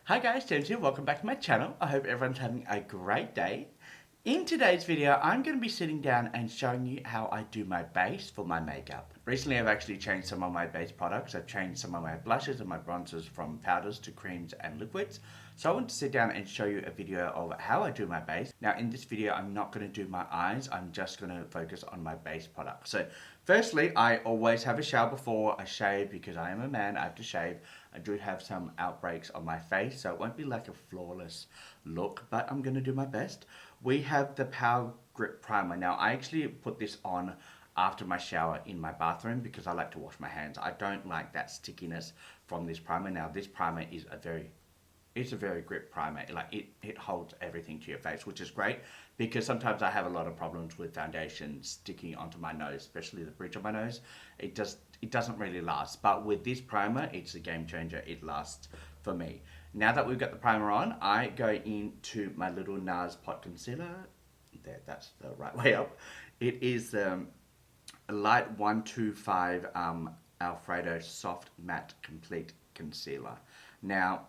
Hi guys, James here. Welcome back to my channel. I hope everyone's having a great day. In today's video, I'm going to be sitting down and showing you how I do my base for my makeup. Recently, I've actually changed some of my base products. I've changed some of my blushes and my bronzers from powders to creams and liquids. So I want to sit down and show you a video of how I do my base. Now in this video, I'm not going to do my eyes. I'm just going to focus on my base product. So firstly, I always have a shower before I shave because I am a man. I have to shave. I do have some outbreaks on my face, so it won't be like a flawless look, but I'm going to do my best. We have the Power Grip Primer. Now, I actually put this on after my shower in my bathroom because I like to wash my hands. I don't like that stickiness from this primer. Now, this primer is it's a very grip primer. Like it holds everything to your face, which is great because sometimes I have a lot of problems with foundation sticking onto my nose, especially the bridge of my nose. It doesn't really last, but with this primer, it's a game changer. It lasts for me. Now that we've got the primer on, I go into my little Nars pot concealer. There, that's the right way up. It is a light 125 Alfredo Soft Matte Complete Concealer. Now,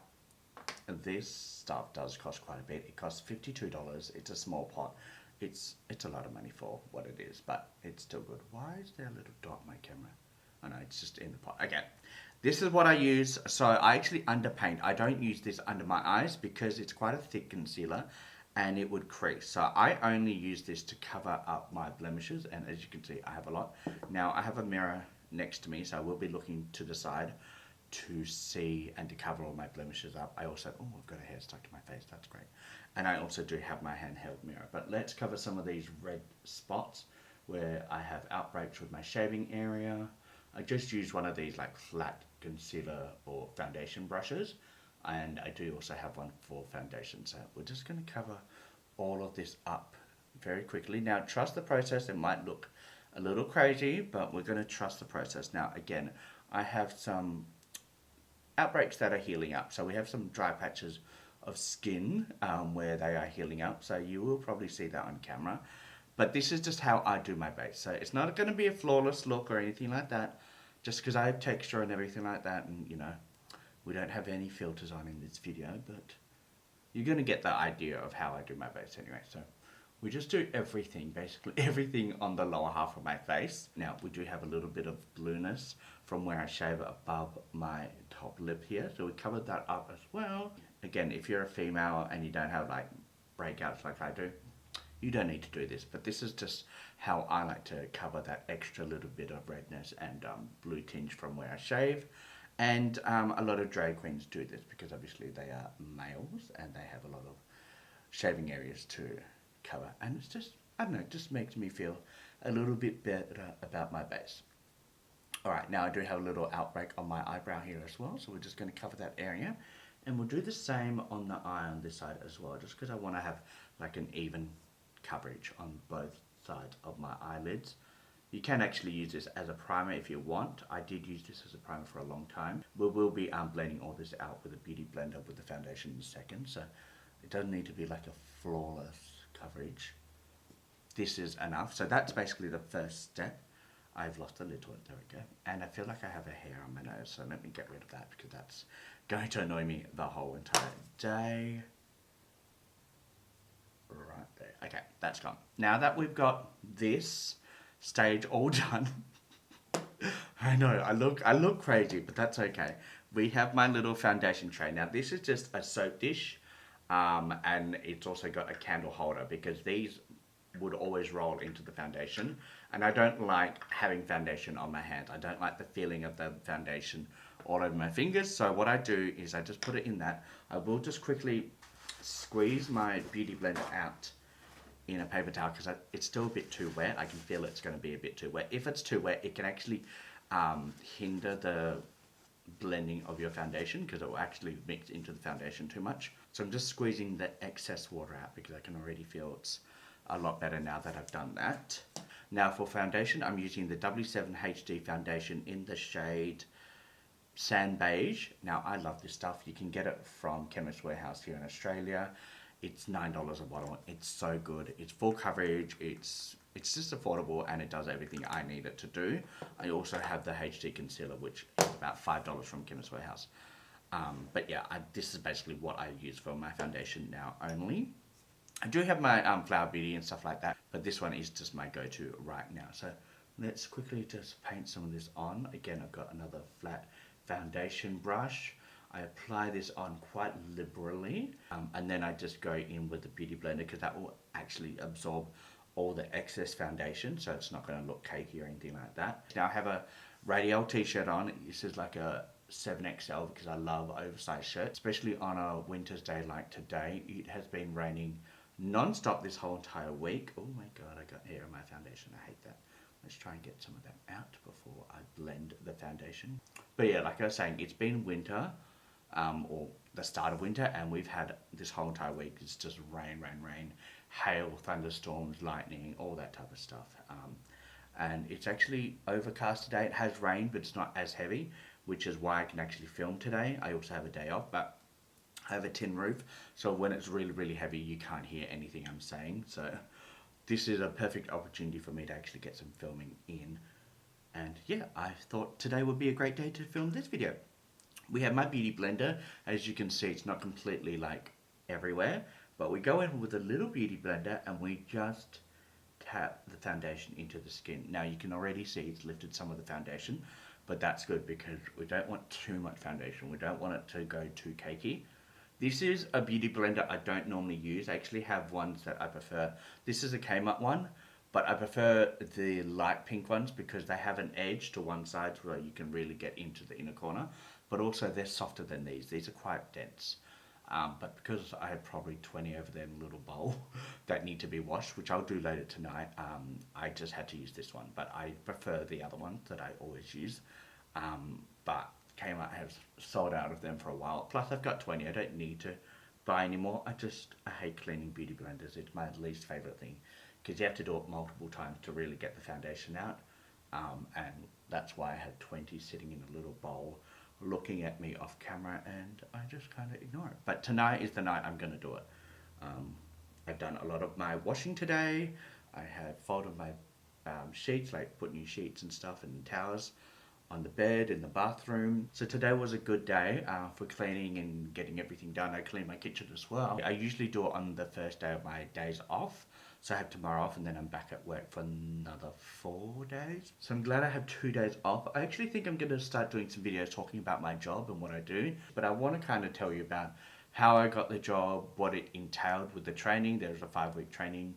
this stuff does cost quite a bit. It costs $52. It's a small pot. It's a lot of money for what it is, but it's still good. Why is there a little dot on my camera? Oh no, it's just in the pot. Okay, this is what I use. So I actually underpaint. I don't use this under my eyes because it's quite a thick concealer and it would crease. So I only use this to cover up my blemishes, and as you can see, I have a lot. Now I have a mirror next to me, so I will be looking to the side to see and to cover all my blemishes up. I also, oh, I've got a hair stuck to my face, that's great. And I also do have my handheld mirror. But let's cover some of these red spots where I have outbreaks with my shaving area. I just use one of these like flat concealer or foundation brushes, and I do also have one for foundation. So we're just going to cover all of this up very quickly. Now trust the process. It might look a little crazy, but we're going to trust the process. Now again, I have some outbreaks that are healing up. So we have some dry patches of skin where they are healing up. So you will probably see that on camera. But this is just how I do my base. So it's not going to be a flawless look or anything like that. Just because I have texture and everything like that. And, you know, we don't have any filters on in this video. But you're going to get the idea of how I do my base anyway. So we just do everything, basically everything on the lower half of my face. Now, we do have a little bit of blueness from where I shave above my top lip here. So we covered that up as well. Again, if you're a female and you don't have like breakouts like I do, you don't need to do this, but this is just how I like to cover that extra little bit of redness and blue tinge from where I shave. And a lot of drag queens do this because obviously they are males and they have a lot of shaving areas to cover. And it's just, I don't know, it just makes me feel a little bit better about my base. Alright, now I do have a little outbreak on my eyebrow here as well, so we're just going to cover that area. And we'll do the same on the eye on this side as well, just because I want to have like an even coverage on both sides of my eyelids. You can actually use this as a primer if you want. I did use this as a primer for a long time. We will be blending all this out with a beauty blender with the foundation in a second, so it doesn't need to be like a flawless coverage. This is enough. So that's basically the first step. I've lost a little, there we go. And I feel like I have a hair on my nose, so let me get rid of that because that's going to annoy me the whole entire day. Right there. Okay, that's gone. Now that we've got this stage all done, I know I look crazy, but that's okay. We have my little foundation tray. Now this is just a soap dish, and it's also got a candle holder because these would always roll into the foundation, and I don't like having foundation on my hands. I don't like the feeling of the foundation all over my fingers. So what I do is I just put it in that. I will just quickly squeeze my beauty blender out in a paper towel because it's still a bit too wet. I can feel it's going to be a bit too wet. If it's too wet, it can actually hinder the blending of your foundation because it will actually mix into the foundation too much. So I'm just squeezing the excess water out because I can already feel it's a lot better now that I've done that. Now for foundation, I'm using the W7 HD foundation in the shade Sand Beige. Now I love this stuff. You can get it from Chemist Warehouse here in Australia. It's $9 a bottle. It's so good. It's full coverage. It's just affordable and it does everything I need it to do. I also have the HD concealer, which is about $5 from Chemist Warehouse. But yeah, this is basically what I use for my foundation now only. I do have my Flower Beauty and stuff like that, but this one is just my go-to right now. So let's quickly just paint some of this on. Again, I've got another flat foundation brush. I apply this on quite liberally, and then I just go in with the Beauty Blender because that will actually absorb all the excess foundation, so it's not going to look cakey or anything like that. Now I have a Radial t-shirt on. This is like a 7XL because I love oversized shirts, especially on a winter's day like today. It has been raining non-stop this whole entire week. Oh my god, I got hair on my foundation. I hate that. Let's try and get some of that out before I blend the foundation. But yeah, like I was saying, it's been winter, or the start of winter, and we've had this whole entire week, it's just rain, rain, rain, hail, thunderstorms, lightning, all that type of stuff. And it's actually overcast today. It has rained, but it's not as heavy, which is why I can actually film today. I also have a day off, but I have a tin roof, so when it's really, really heavy, you can't hear anything I'm saying. So this is a perfect opportunity for me to actually get some filming in. And yeah, I thought today would be a great day to film this video. We have my Beauty Blender. As you can see, it's not completely like everywhere, but we go in with a little Beauty Blender and we just tap the foundation into the skin. Now you can already see it's lifted some of the foundation, but that's good because we don't want too much foundation. We don't want it to go too cakey. This is a Beauty Blender I don't normally use. I actually have ones that I prefer. This is a Kmart one, but I prefer the light pink ones because they have an edge to one side where you can really get into the inner corner, but also they're softer than these. These are quite dense. But because I have probably 20 over there in a little bowl that need to be washed, which I'll do later tonight, I just had to use this one. But I prefer the other one that I always use. But Kmart has sold out of them for a while. Plus I've got 20, I don't need to buy anymore. I hate cleaning beauty blenders. It's my least favourite thing because you have to do it multiple times to really get the foundation out. And that's why I had 20 sitting in a little bowl looking at me off camera, and I just kind of ignore it. But tonight is the night I'm going to do it. I've done a lot of my washing today. I have folded my sheets, like put new sheets and stuff and towels on the bed in the bathroom. So today was a good day for cleaning and getting everything done. I cleaned my kitchen as well. I usually do it on the first day of my days off. So I have tomorrow off and then I'm back at work for another 4 days. So I'm glad I have 2 days off. I actually think I'm going to start doing some videos talking about my job and what I do. But I want to kind of tell you about how I got the job, what it entailed with the training. There's a 5-week training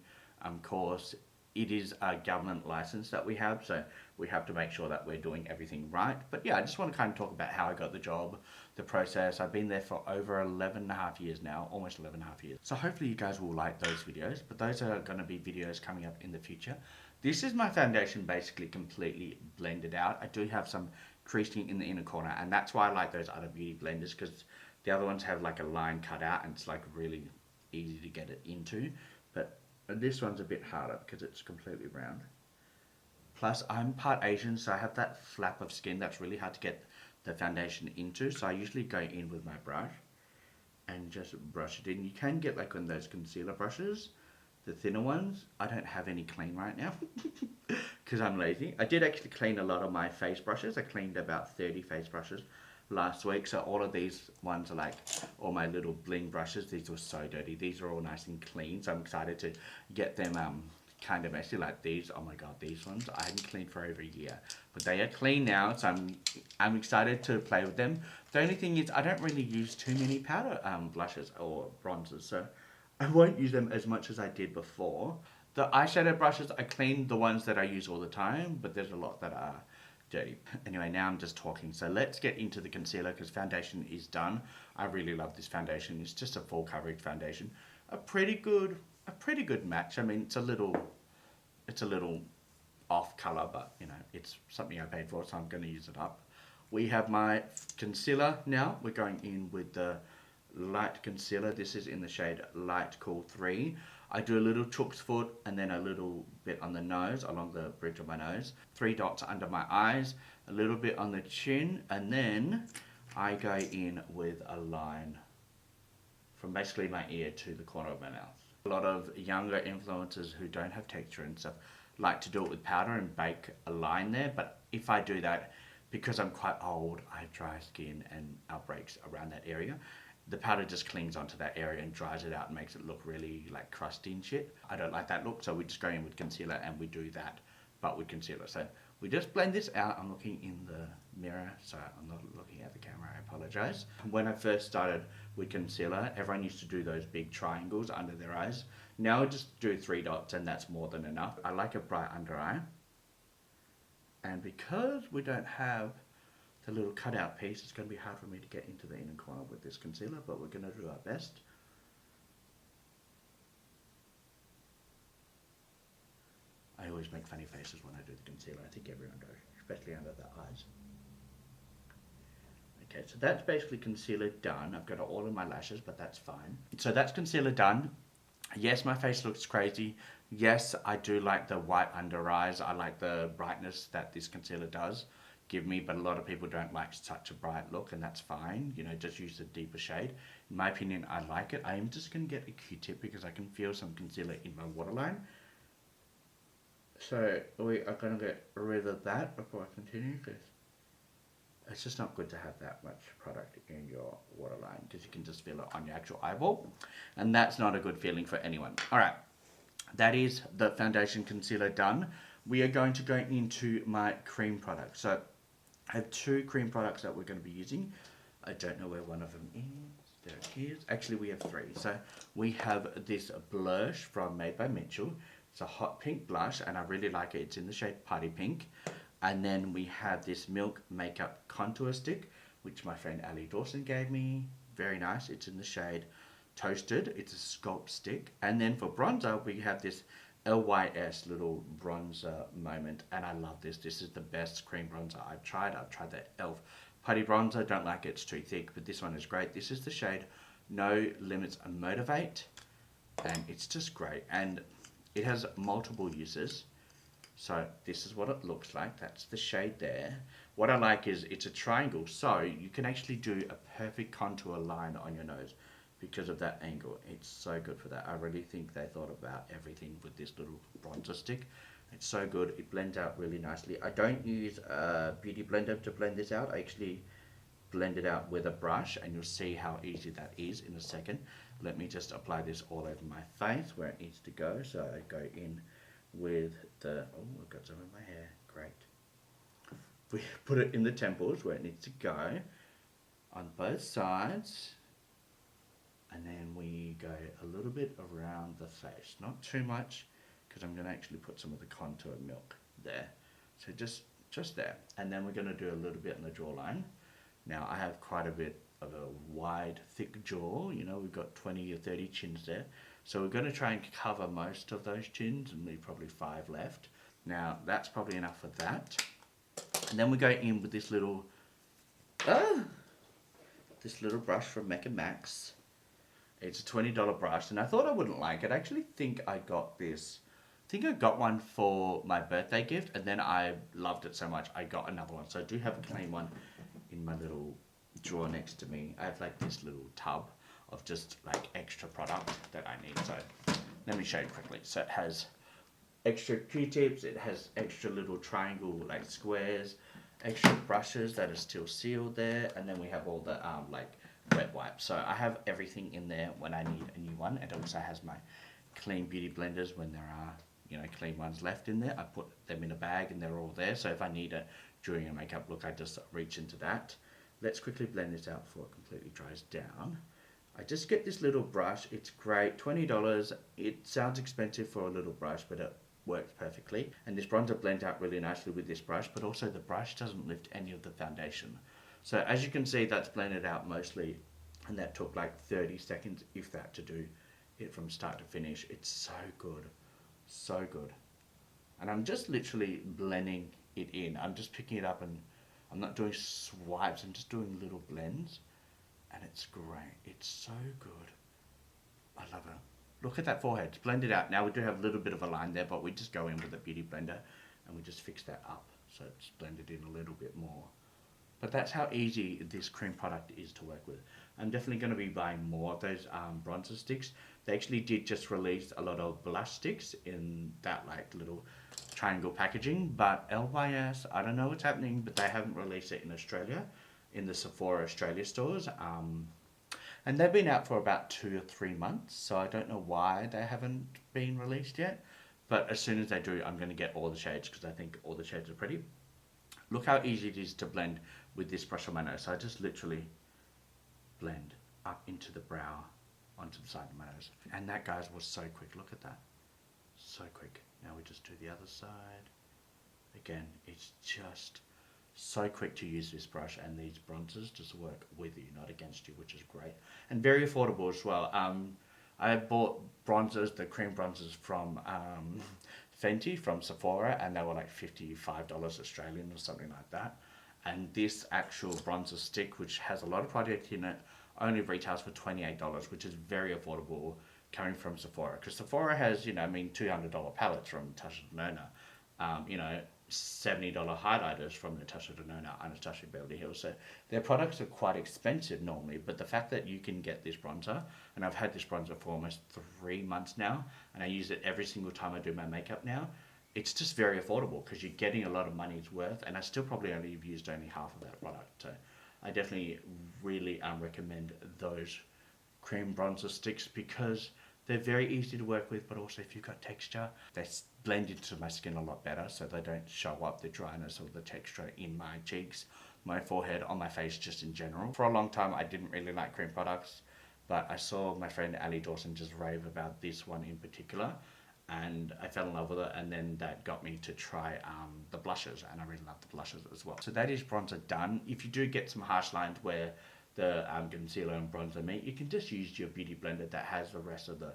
course. It is a government license that we have, so we have to make sure that we're doing everything right. But yeah, I just want to kind of talk about how I got the job, the process. I've been there for over 11 and a half years now, almost 11 and a half years. So hopefully you guys will like those videos, but those are going to be videos coming up in the future. This is my foundation basically completely blended out. I do have some creasing in the inner corner, and that's why I like those other beauty blenders, because the other ones have like a line cut out and it's like really easy to get it into. But this one's a bit harder because it's completely round. Plus, I'm part Asian, so I have that flap of skin that's really hard to get the foundation into. So I usually go in with my brush and just brush it in. You can get like one of those concealer brushes, the thinner ones. I don't have any clean right now because I'm lazy. I did actually clean a lot of my face brushes. I cleaned about 30 face brushes last week, so all of these ones are like all my little bling brushes. These were so dirty. These are all nice and clean, so I'm excited to get them kind of messy like these. Oh my god, these ones I hadn't cleaned for over a year, but they are clean now, so I'm excited to play with them. The only thing is I don't really use too many powder blushes or bronzers, so I won't use them as much as I did before. The eyeshadow brushes, I clean the ones that I use all the time, but there's a lot that are dirty. Anyway, now I'm just talking, so let's get into the concealer because foundation is done. I really love this foundation. It's just a full coverage foundation. A pretty good match. I mean, it's a little off color, but you know, it's something I paid for, so I'm going to use it up. We have my concealer now. We're going in with the light concealer. This is in the shade Light Cool 3. I do a little chook's foot and then a little bit on the nose, along the bridge of my nose. 3 dots under my eyes, a little bit on the chin, and then I go in with a line from basically my ear to the corner of my mouth. A lot of younger influencers who don't have texture and stuff like to do it with powder and bake a line there, but if I do that, because I'm quite old, I have dry skin and outbreaks around that area. The powder just clings onto that area and dries it out and makes it look really like crusty and shit. I don't like that look, so we just go in with concealer and we do that, but with concealer. So we just blend this out. I'm looking in the mirror, so I'm not looking at the camera, I apologize. When I first started with concealer, everyone used to do those big triangles under their eyes. Now I just do 3 dots and that's more than enough. I like a bright under eye. And because we don't have the little cutout piece, it's going to be hard for me to get into the inner corner with this concealer, but we're going to do our best. I always make funny faces when I do the concealer. I think everyone does, especially under the eyes. Okay, so that's basically concealer done. I've got it all in my lashes, but that's fine. So that's concealer done. Yes, my face looks crazy. Yes, I do like the white under eyes. I like the brightness that this concealer does give me, but a lot of people don't like such a bright look, and that's fine. You know, just use a deeper shade. In my opinion, I like it. I am just going to get a Q-tip because I can feel some concealer in my waterline. So we are going to get rid of that before I continue, because it's just not good to have that much product in your waterline, because you can just feel it on your actual eyeball, and that's not a good feeling for anyone. Alright, that is the foundation concealer done. We are going to go into my cream product. So I have 2 cream products that we're going to be using. I don't know where one of them is. There it is. Actually, we have 3. So we have this blush from Made by Mitchell. It's a hot pink blush, and I really like it. It's in the shade Party Pink. And then we have this Milk Makeup Contour Stick, which my friend Ali Dawson gave me. Very nice. It's in the shade Toasted. It's a Sculpt stick. And then for bronzer, we have this L.Y.S little bronzer moment, and I love this. This is the best cream bronzer I've tried. I've tried the E.L.F putty bronzer. Don't like it. It's too thick, but this one is great. This is the shade No Limits and Motivate, and it's just great. And it has multiple uses. So this is what it looks like. That's the shade there. What I like is it's a triangle, so you can actually do a perfect contour line on your nose because of that angle. It's so good for that. I really think they thought about everything with this little bronzer stick. It's so good. It blends out really nicely. I don't use a beauty blender to blend this out. I actually blend it out with a brush, and you'll see how easy that is in a second. Let me just apply this all over my face where it needs to go. So I go in with the, oh, I've got some in my hair, great. We put it in the temples where it needs to go, on both sides, and then we go a little bit around the face, not too much, because I'm going to actually put some of the contour milk there. So just there, and then we're going to do a little bit on the jawline. Now I have quite a bit of a wide, thick jaw. You know, we've got 20 or 30 chins there. So we're going to try and cover most of those chins and leave probably 5 left. Now that's probably enough for that. And then we go in with this little brush from Mecca Max. It's a $20 brush, and I thought I wouldn't like it. I actually think I got this. I think I got one for my birthday gift, and then I loved it so much I got another one. So I do have a clean one in my little drawer next to me. I have like this little tub of just like extra product that I need. So let me show you quickly. So it has extra Q-tips, it has extra little triangle like squares, extra brushes that are still sealed there, and then we have all the like wet wipes. So I have everything in there when I need a new one. It also has my clean beauty blenders when there are, you know, clean ones left in there. I put them in a bag and they're all there. So if I need it during a makeup look, I just reach into that. Let's quickly blend this out before it completely dries down. I just get this little brush. It's great, $20. It sounds expensive for a little brush, but it works perfectly. And this bronzer blends out really nicely with this brush, but also the brush doesn't lift any of the foundation. So as you can see, that's blended out mostly, and that took like 30 seconds, if that, to do it from start to finish. It's so good, so good. And I'm just literally blending it in. I'm just picking it up, and I'm not doing swipes, I'm just doing little blends, and it's great. It's so good. I love it. Look at that forehead, it's blended out. Now we do have a little bit of a line there, but we just go in with a beauty blender and we just fix that up so it's blended in a little bit more. But that's how easy this cream product is to work with. I'm definitely going to be buying more of those bronzer sticks. They actually did just release a lot of blush sticks in that like little triangle packaging, but L.Y.S, I don't know what's happening, but they haven't released it in Australia, in the Sephora Australia stores. And they've been out for about 2 or 3 months, so I don't know why they haven't been released yet. But as soon as they do, I'm going to get all the shades because I think all the shades are pretty. Look how easy it is to blend with this brush on my nose. So I just literally blend up into the brow, onto the side of my nose. And that, guys, was so quick. Look at that. So quick. Now we just do the other side. Again, it's just so quick to use this brush, and these bronzers just work with you, not against you, which is great. And very affordable as well. I bought bronzers, the cream bronzers from Fenty, from Sephora, and they were like $55 Australian or something like that. And this actual bronzer stick, which has a lot of product in it, only retails for $28, which is very affordable coming from Sephora. Because Sephora has, $200 palettes from Natasha Denona, $70 highlighters from Natasha Denona, Anastasia Beverly Hills. So their products are quite expensive normally, but the fact that you can get this bronzer, and I've had this bronzer for almost 3 months now, and I use it every single time I do my makeup now, it's just very affordable because you're getting a lot of money's worth, and I still probably only have used only half of that product. So I definitely really recommend those cream bronzer sticks because they're very easy to work with, but also if you've got texture, they blend into my skin a lot better, so they don't show up the dryness or the texture in my cheeks, my forehead, on my face, just in general. For a long time, I didn't really like cream products, but I saw my friend Ali Dawson just rave about this one in particular, and I fell in love with it, and then that got me to try the blushes, and I really love the blushes as well. So that is bronzer done. If you do get some harsh lines where the concealer and bronzer meet, you can just use your beauty blender that has the rest of the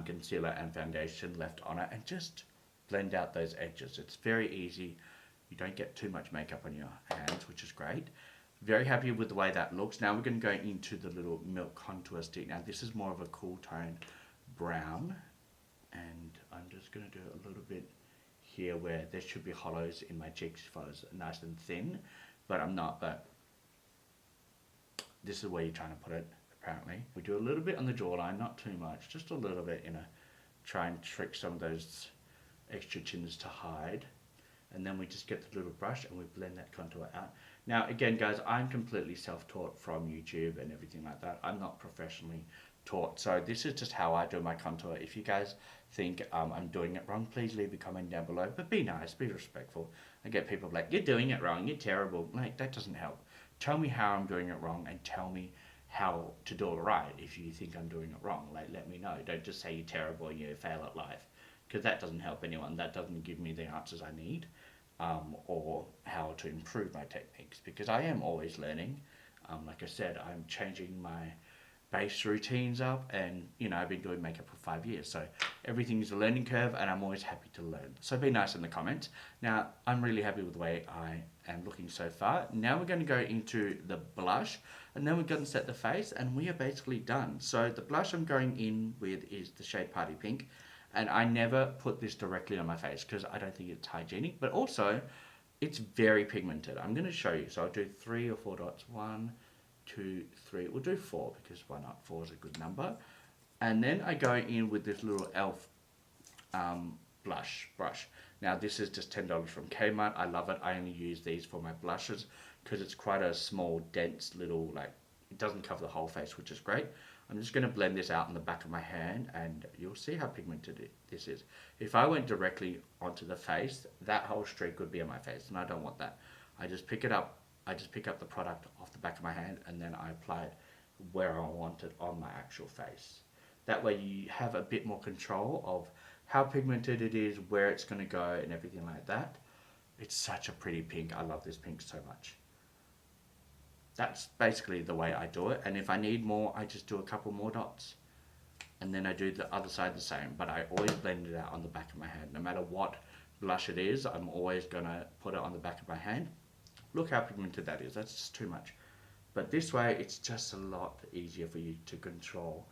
concealer and foundation left on it, and just blend out those edges. It's very easy. You don't get too much makeup on your hands, which is great. Very happy with the way that looks. Now we're going to go into the little Milk Contour Stick. Now this is more of a cool tone brown, and I'm just going to do a little bit here where there should be hollows in my cheeks if I was nice and thin, but I'm not. But this is where you're trying to put it, apparently. We do a little bit on the jawline, not too much, just a little bit, try and trick some of those extra chins to hide. And then we just get the little brush and we blend that contour out. Now, again, guys, I'm completely self-taught from YouTube and everything like that. I'm not professionally taught. So this is just how I do my contour. If you guys think I'm doing it wrong, please leave a comment down below. But be nice, be respectful. I get people like, you're doing it wrong, you're terrible. Like, that doesn't help. Tell me how I'm doing it wrong and tell me how to do it right. If you think I'm doing it wrong, like, let me know. Don't just say you're terrible and you fail at life, because that doesn't help anyone. That doesn't give me the answers I need, or how to improve my techniques, because I am always learning. Like I said, I'm changing my base routines up, and I've been doing makeup for 5 years, so everything's a learning curve, and I'm always happy to learn. So be nice in the comments. Now, I'm really happy with the way I am looking so far. Now we're going to go into the blush, and then we're going to set the face, and we are basically done. So the blush I'm going in with is the shade Party Pink, and I never put this directly on my face because I don't think it's hygienic, but also it's very pigmented. I'm going to show you. So I'll do 3 or 4 dots. 1, 2, 3. We'll do 4 because why not? 4 is a good number. And then I go in with this little E.L.F. Blush brush. Now this is just $10 from Kmart. I love it. I only use these for my blushes because it's quite a small, dense little, it doesn't cover the whole face, which is great. I'm just going to blend this out in the back of my hand, and you'll see how pigmented this is. If I went directly onto the face, that whole streak would be on my face, and I don't want that. I just pick it up. I just pick up the product off the back of my hand, and then I apply it where I want it on my actual face. That way you have a bit more control of how pigmented it is, where it's going to go, and everything like that. It's such a pretty pink. I love this pink so much. That's basically the way I do it, and if I need more, I just do a couple more dots, and then I do the other side the same, but I always blend it out on the back of my hand. No matter what blush it is, I'm always going to put it on the back of my hand. Look how pigmented that is. That's just too much. But this way, it's just a lot easier for you to control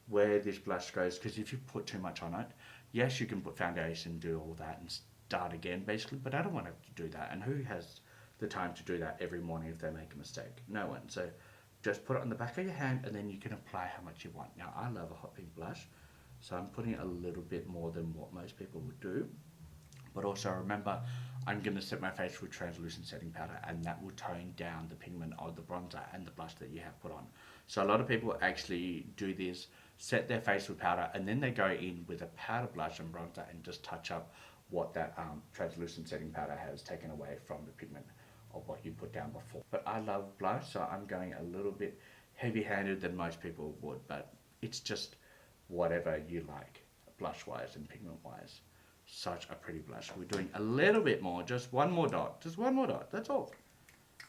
where this blush goes, because if you put too much on it, yes, you can put foundation, do all that, and start again, basically, but I don't want to have to do that, and who has the time to do that every morning if they make a mistake. No one. So just put it on the back of your hand and then you can apply how much you want. Now I love a hot pink blush, so I'm putting a little bit more than what most people would do. But also remember, I'm going to set my face with translucent setting powder, and that will tone down the pigment of the bronzer and the blush that you have put on. So a lot of people actually do this, set their face with powder, and then they go in with a powder blush and bronzer and just touch up what that translucent setting powder has taken away from the pigment of what you put down before. But I love blush, so I'm going a little bit heavy-handed than most people would, but it's just whatever you like, blush-wise and pigment-wise. Such a pretty blush. We're doing a little bit more, just one more dot, that's all.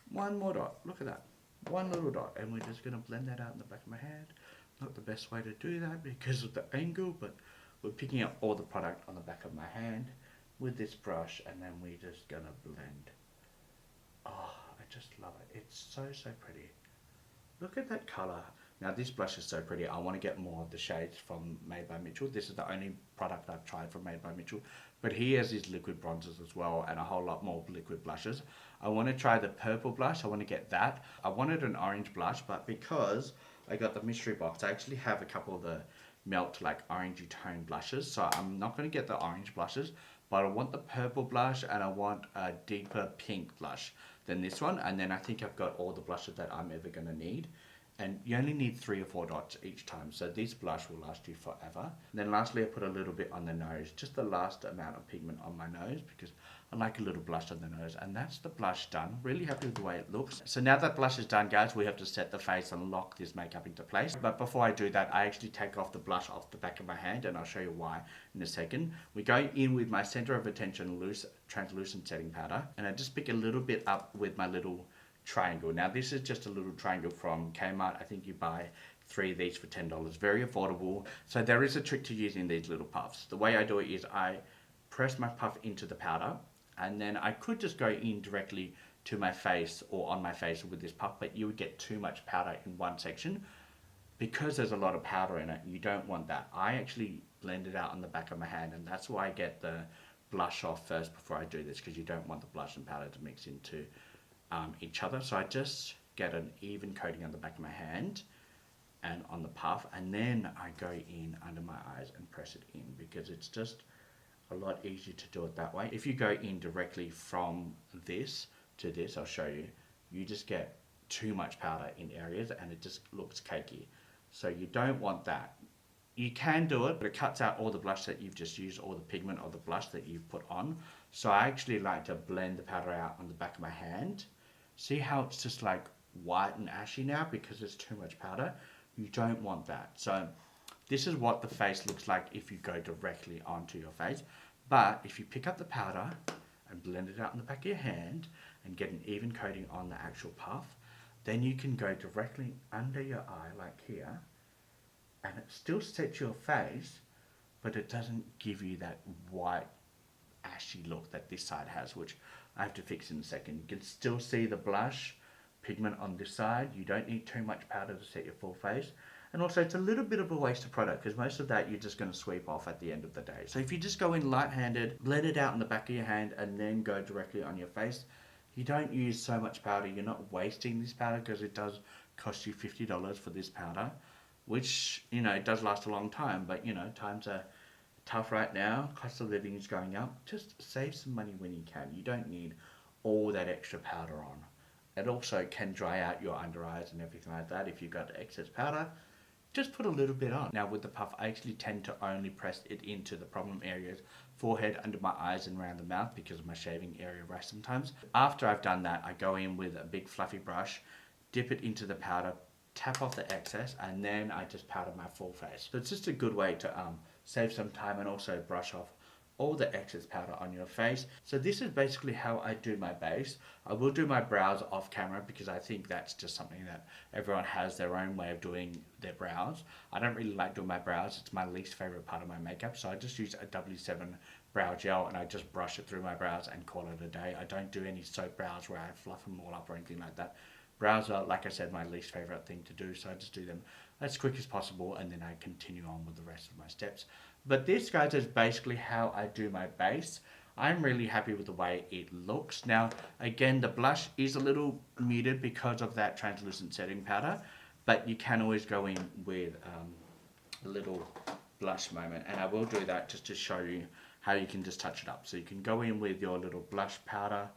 One more dot, look at that, one little dot, and we're just going to blend that out in the back of my hand. Not the best way to do that because of the angle, but we're picking up all the product on the back of my hand with this brush, and then we're just going to blend. Oh, I just love it. It's so pretty. Look at that color. Now this blush is so pretty. I want to get more of the shades from Made by Mitchell. This is the only product I've tried from Made by Mitchell. But he has his liquid bronzers as well and a whole lot more liquid blushes. I want to try the purple blush. I want to get that. I wanted an orange blush, but because I got the mystery box, I actually have a couple of the melt like orangey tone blushes. So I'm not going to get the orange blushes, but I want the purple blush and I want a deeper pink blush than this one. And then I think I've got all the blushes that I'm ever going to need. And you only need 3 or 4 dots each time, so this blush will last you forever. And then lastly, I put a little bit on the nose, just the last amount of pigment on my nose because I like a little blush on the nose. And that's the blush done. Really happy with the way it looks. So now that blush is done, guys, we have to set the face and lock this makeup into place. But before I do that, I actually take off the blush off the back of my hand, and I'll show you why in a second. We go in with my center of attention loose translucent setting powder, and I just pick a little bit up with my little triangle. Now this is just a little triangle from Kmart. I think you buy 3 of these for $10. Very affordable. So there is a trick to using these little puffs. The way I do it is I press my puff into the powder, and then I could just go in directly to my face or on my face with this puff, but you would get too much powder in one section. Because there's a lot of powder in it, you don't want that. I actually blend it out on the back of my hand, and that's why I get the blush off first before I do this, because you don't want the blush and powder to mix into each other. So I just get an even coating on the back of my hand and on the puff, and then I go in under my eyes and press it in because it's just a lot easier to do it that way. If you go in directly from this to this, I'll show you, you just get too much powder in areas and it just looks cakey. So you don't want that. You can do it, but it cuts out all the blush that you've just used, all the pigment or the blush that you've put on. So I actually like to blend the powder out on the back of my hand. See how it's just like white and ashy now because there's too much powder? You don't want that. So this is what the face looks like if you go directly onto your face. But if you pick up the powder and blend it out on the back of your hand and get an even coating on the actual puff, then you can go directly under your eye like here, and it still sets your face, but it doesn't give you that white ashy look that this side has, which I have to fix in a second. You can still see the blush pigment on this side. You don't need too much powder to set your full face. And also it's a little bit of a waste of product because most of that you're just going to sweep off at the end of the day. So if you just go in light-handed, blend it out in the back of your hand and then go directly on your face, you don't use so much powder. You're not wasting this powder because it does cost you $50 for this powder, which, you know, it does last a long time, but, you know, times are tough right now. Cost of living is going up. Just save some money when you can. You don't need all that extra powder on. It also can dry out your under eyes and everything like that. If you've got excess powder, just put a little bit on. Now with the puff, I actually tend to only press it into the problem areas, forehead, under my eyes and around the mouth because of my shaving area rash sometimes. After I've done that, I go in with a big fluffy brush, dip it into the powder, tap off the excess, and then I just powder my full face. So it's just a good way to save some time and also brush off all the excess powder on your face. So this is basically how I do my base. I will do my brows off camera because I think that's just something that everyone has their own way of doing their brows. I don't really like doing my brows. It's my least favorite part of my makeup. So I just use a W7 brow gel and I just brush it through my brows and call it a day. I don't do any soap brows where I fluff them all up or anything like that. Brows are, like I said, my least favorite thing to do. So I just do them as quick as possible and then I continue on with the rest of my steps. But this, guys, is basically how I do my base. I'm really happy with the way it looks. Now, again, the blush is a little muted because of that translucent setting powder, but you can always go in with a little blush moment, and I will do that just to show you how you can just touch it up. So you can go in with your little blush powder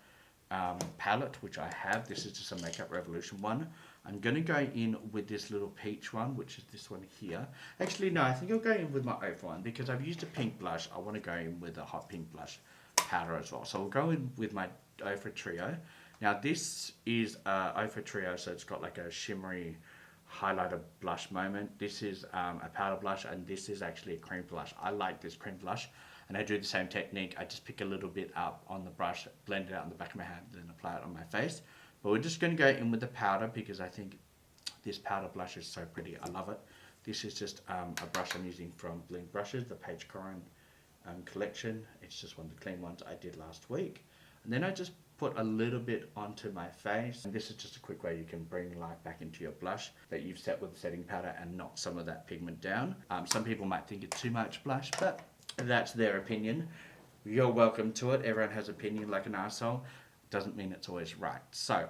palette, which I have. This is just a Makeup Revolution one. I'm going to go in with this little peach one, which is this one here. Actually, no, I think I'll go in with my E.L.F one because I've used a pink blush. I want to go in with a hot pink blush powder as well. So I'll go in with my E.L.F Trio. Now this is E.L.F Trio, so it's got like a shimmery highlighter blush moment. This is a powder blush, and this is actually a cream blush. I like this cream blush, and I do the same technique. I just pick a little bit up on the brush, blend it out on the back of my hand, then apply it on my face. But we're just going to go in with the powder because I think this powder blush is so pretty. I love it. This is just a brush I'm using from Bling Brushes, the Paige Corin collection. It's just one of the clean ones I did last week. And then I just put a little bit onto my face. And this is just a quick way you can bring life back into your blush that you've set with the setting powder and knock some of that pigment down. Some people might think it's too much blush, but that's their opinion. You're welcome to it. Everyone has opinion like an arsehole. Doesn't mean it's always right. So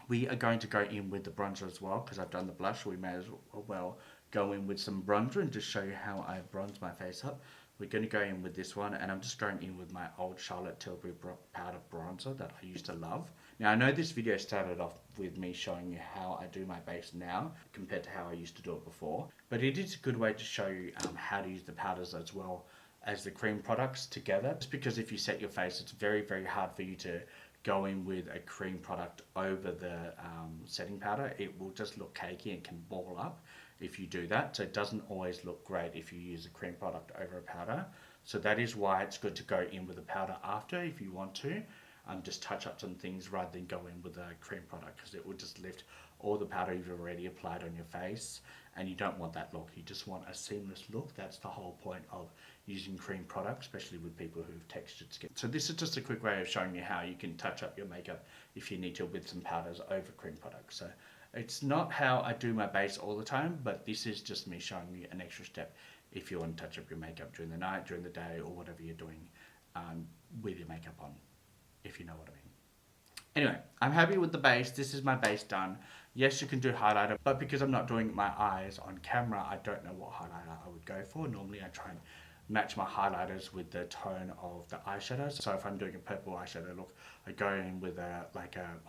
we are going to go in with the bronzer as well because I've done the blush. We may as well go in with some bronzer and just show you how I bronze my face up. We're going to go in with this one, and I'm just going in with my old Charlotte Tilbury powder bronzer that I used to love. Now I know this video started off with me showing you how I do my base now compared to how I used to do it before, but it is a good way to show you how to use the powders as well as the cream products together. Just because if you set your face, it's very, very hard for you to go in with a cream product over the setting powder. It will just look cakey and can ball up if you do that. So it doesn't always look great if you use a cream product over a powder. So that is why it's good to go in with a powder after if you want to. Just touch up some things rather than go in with a cream product because it will just lift all the powder you've already applied on your face, and you don't want that look. You just want a seamless look. That's the whole point of using cream products, especially with people who've textured skin. So this is just a quick way of showing you how you can touch up your makeup if you need to with some powders over cream products. So it's not how I do my base all the time, but this is just me showing you an extra step if you want to touch up your makeup during the night, during the day, or whatever you're doing with your makeup on, if you know what I mean. Anyway, I'm happy with the base. This is my base done. Yes, you can do highlighter, but because I'm not doing my eyes on camera, I don't know what highlighter I would go for. Normally I try and match my highlighters with the tone of the eyeshadows. So if I'm doing a purple eyeshadow look, I go in with a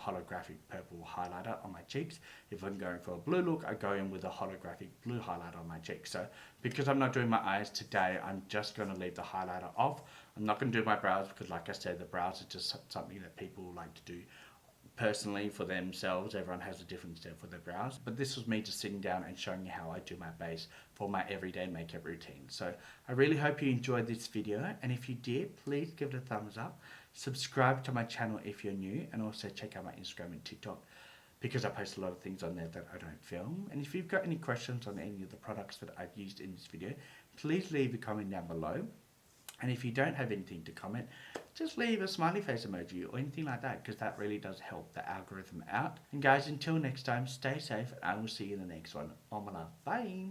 holographic purple highlighter on my cheeks. If I'm going for a blue look, I go in with a holographic blue highlighter on my cheeks. So because I'm not doing my eyes today, I'm just going to leave the highlighter off. I'm not going to do my brows because, like I said, the brows are just something that people like to do personally for themselves. Everyone has a different step for their brows, but this was me just sitting down and showing you how I do my base for my everyday makeup routine. So I really hope you enjoyed this video, and if you did, please give it a thumbs up, subscribe to my channel if you're new, and also check out my Instagram and TikTok because I post a lot of things on there that I don't film. And if you've got any questions on any of the products that I've used in this video, please leave a comment down below. And if you don't have anything to comment, just leave a smiley face emoji or anything like that, because that really does help the algorithm out. And guys, until next time, stay safe, and I will see you in the next one. All my love. Bye.